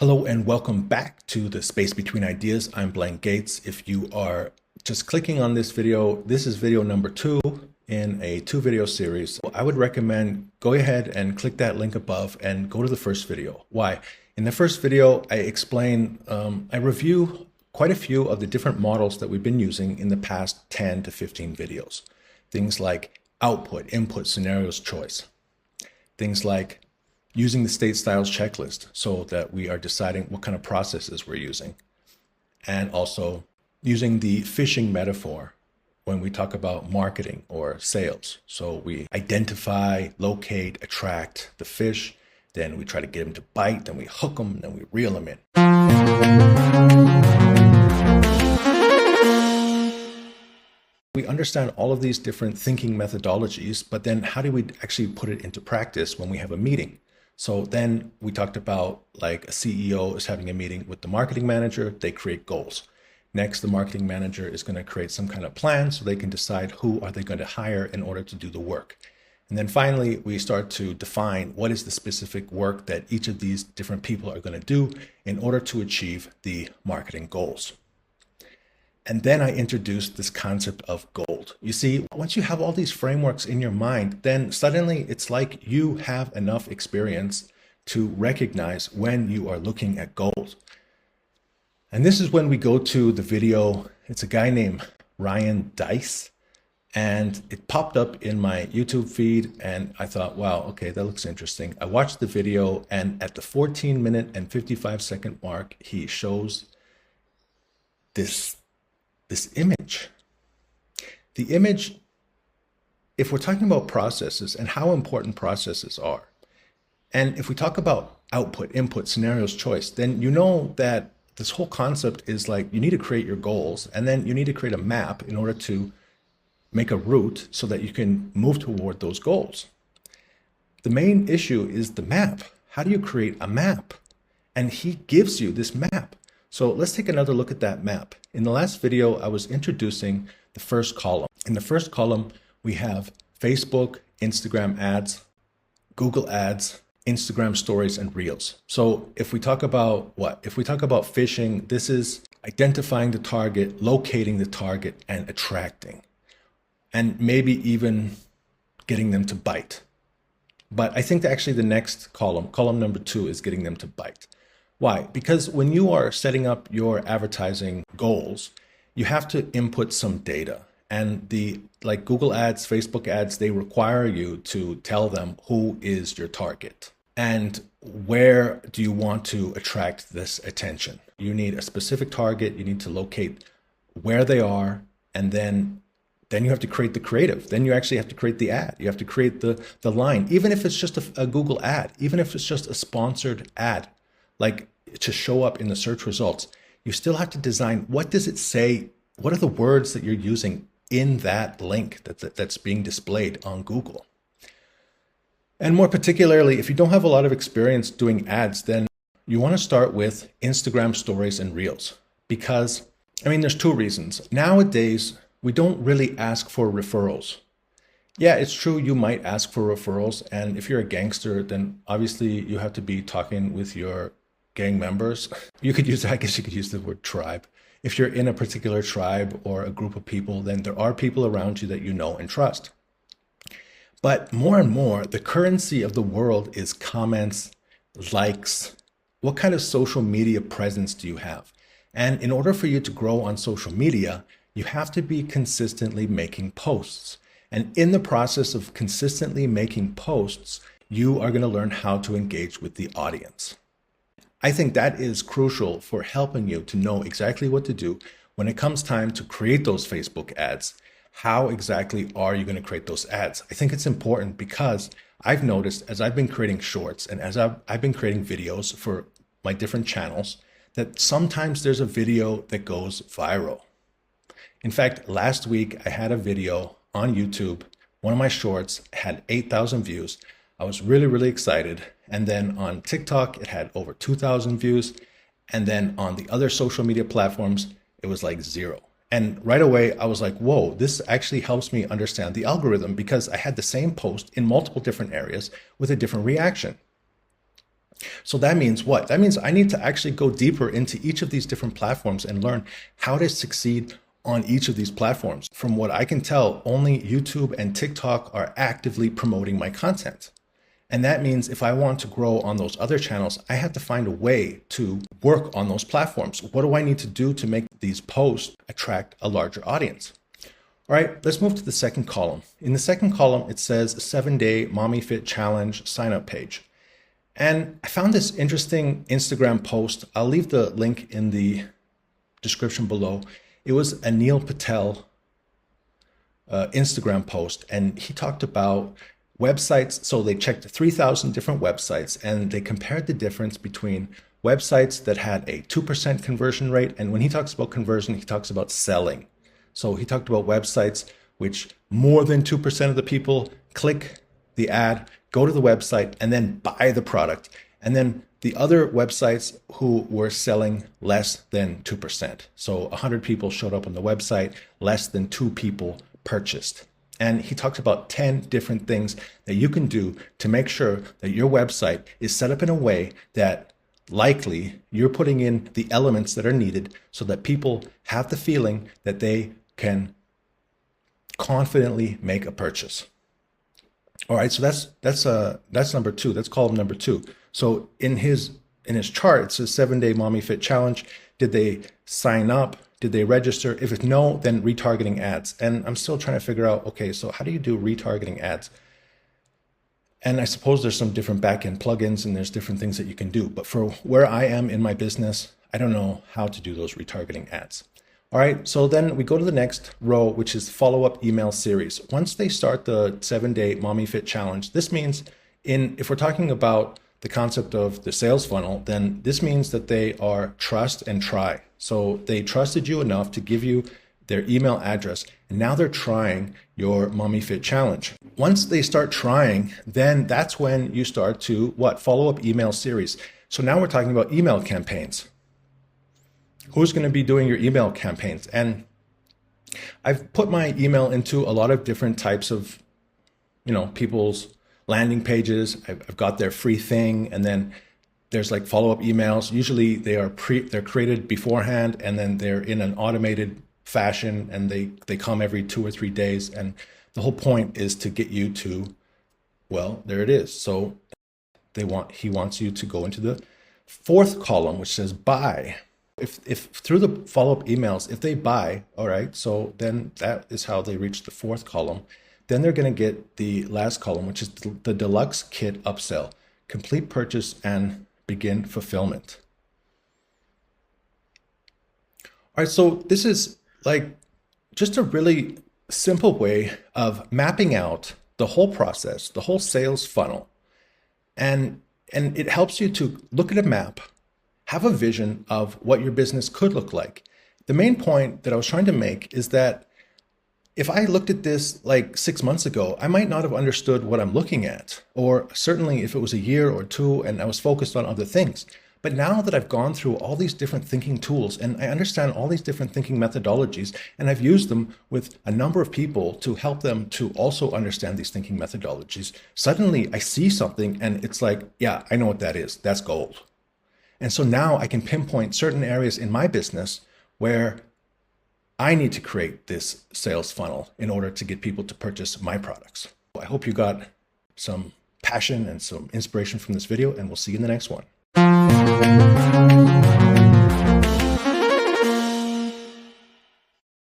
Hello and welcome back to the Space Between Ideas. I'm Blaine Gates. If you are just clicking on this video, this is video number 2 in a 2-video series. I would recommend go ahead and click that link above and go to the first video. Why? In the first video, I explain, I review quite a few of the different models that we've been using in the past 10 to 15 videos. Things like output, input, scenarios, choice. Things like using the state styles checklist so that we are deciding what kind of processes we're using. And also using the fishing metaphor when we talk about marketing or sales. So we identify, locate, attract the fish, then we try to get them to bite, then we hook them, then we reel them in. We understand all of these different thinking methodologies, but then how do we actually put it into practice when we have a meeting? So then we talked about like a CEO is having a meeting with the marketing manager, they create goals. Next, the marketing manager is going to create some kind of plan so they can decide who are they going to hire in order to do the work. And then finally, we start to define what is the specific work that each of these different people are going to do in order to achieve the marketing goals. And then I introduced this concept of gold. You see, once you have all these frameworks in your mind, then suddenly it's like you have enough experience to recognize when you are looking at gold. And this is when we go to the video. It's a guy named Ryan Deiss, and it popped up in my YouTube feed, and I thought, wow, okay, that looks interesting. I watched the video, and at the 14-minute and 55-second mark, he shows this image. The image, if we're talking about processes and how important processes are, and if we talk about output, input, scenarios, choice, then you know that this whole concept is like you need to create your goals, and then you need to create a map in order to make a route so that you can move toward those goals. The main issue is the map. How do you create a map? And he gives you this map. So let's take another look at that map. In the last video, I was introducing the first column. In the first column, we have Facebook, Instagram ads, Google ads, Instagram stories, and reels. So if we talk about what? If we talk about fishing, this is identifying the target, locating the target, and attracting, and maybe even getting them to bite. But I think that actually the next column number 2, is getting them to bite. Why? Because when you are setting up your advertising goals, you have to input some data. And like Google ads, Facebook ads, they require you to tell them who is your target and where do you want to attract this attention. You need a specific target. You need to locate where they are, and then you have to create the creative. Then you actually have to create the ad. You have to create the line, even if it's just a Google ad, even if it's just a sponsored ad, like to show up in the search results. You still have to design, what does it say? What are the words that you're using in that link that's being displayed on Google? And more particularly, if you don't have a lot of experience doing ads, then you want to start with Instagram stories and reels. Because, I mean, there's 2 reasons. Nowadays, we don't really ask for referrals. Yeah, it's true, you might ask for referrals. And if you're a gangster, then obviously you have to be talking with your gang members. You could use, I guess you could use the word tribe. If you're in a particular tribe or a group of people, then there are people around you that you know and trust. But more and more, the currency of the world is comments, likes. What kind of social media presence do you have? And in order for you to grow on social media, you have to be consistently making posts. And in the process of consistently making posts, you are going to learn how to engage with the audience. I think that is crucial for helping you to know exactly what to do when it comes time to create those Facebook ads. How exactly are you going to create those ads? I think it's important because I've noticed as I've been creating shorts and as I've been creating videos for my different channels, that sometimes there's a video that goes viral. In fact, last week I had a video on YouTube. One of my shorts had 8,000 views. I was really, really excited. And then on TikTok, it had over 2,000 views. And then on the other social media platforms, it was like 0. And right away, I was like, whoa, this actually helps me understand the algorithm because I had the same post in multiple different areas with a different reaction. So that means what? That means I need to actually go deeper into each of these different platforms and learn how to succeed on each of these platforms. From what I can tell, only YouTube and TikTok are actively promoting my content. And that means if I want to grow on those other channels, I have to find a way to work on those platforms. What do I need to do to make these posts attract a larger audience? All right, let's move to the second column. In the second column, it says 7-day Mommy Fit Challenge sign-up page. And I found this interesting Instagram post. I'll leave the link in the description below. It was a Neil Patel Instagram post, and he talked about websites. So they checked 3,000 different websites, and they compared the difference between websites that had a 2% conversion rate. And when he talks about conversion, he talks about selling. So he talked about websites which more than 2% of the people click the ad, go to the website, and then buy the product. And then the other websites who were selling less than 2%. So 100 people showed up on the website, less than 2 people purchased. And he talks about 10 different things that you can do to make sure that your website is set up in a way that likely you're putting in the elements that are needed so that people have the feeling that they can confidently make a purchase. All right, so that's number 2. That's column number 2. So in his chart, it says 7-day Mommy Fit Challenge. Did they sign up? Did they register? If it's no, then retargeting ads. And I'm still trying to figure out, okay, so how do you do retargeting ads? And I suppose there's some different backend plugins and there's different things that you can do. But for where I am in my business, I don't know how to do those retargeting ads. All right, so then we go to the next row, which is follow-up email series. Once they start the 7-day Mommy Fit Challenge, this means if we're talking about the concept of the sales funnel, then this means that they are trust and try. So they trusted you enough to give you their email address, and now they're trying your Mommy Fit Challenge. Once they start trying, then that's when you start to follow-up email series. So now we're talking about email campaigns. Who's going to be doing your email campaigns? And I've put my email into a lot of different types of, people's landing pages. I've got their free thing, and then there's like follow-up emails. Usually they're created beforehand, and then they're in an automated fashion, and they come every 2 or 3 days. And the whole point is to get you to, there it is. So he wants you to go into the 4th column, which says buy. If through the follow-up emails, if they buy, all right, so then that is how they reach the 4th column. Then they're going to get the last column, which is the deluxe kit upsell, complete purchase and begin fulfillment. All right, so this is like just a really simple way of mapping out the whole process, the whole sales funnel. And it helps you to look at a map, have a vision of what your business could look like. The main point that I was trying to make is that if I looked at this like 6 months ago, I might not have understood what I'm looking at, or certainly if it was a year or 2 and I was focused on other things. But now that I've gone through all these different thinking tools and I understand all these different thinking methodologies, and I've used them with a number of people to help them to also understand these thinking methodologies, suddenly I see something and it's like, yeah, I know what that is. That's gold. And so now I can pinpoint certain areas in my business where I need to create this sales funnel in order to get people to purchase my products. I hope you got some passion and some inspiration from this video, and we'll see you in the next one.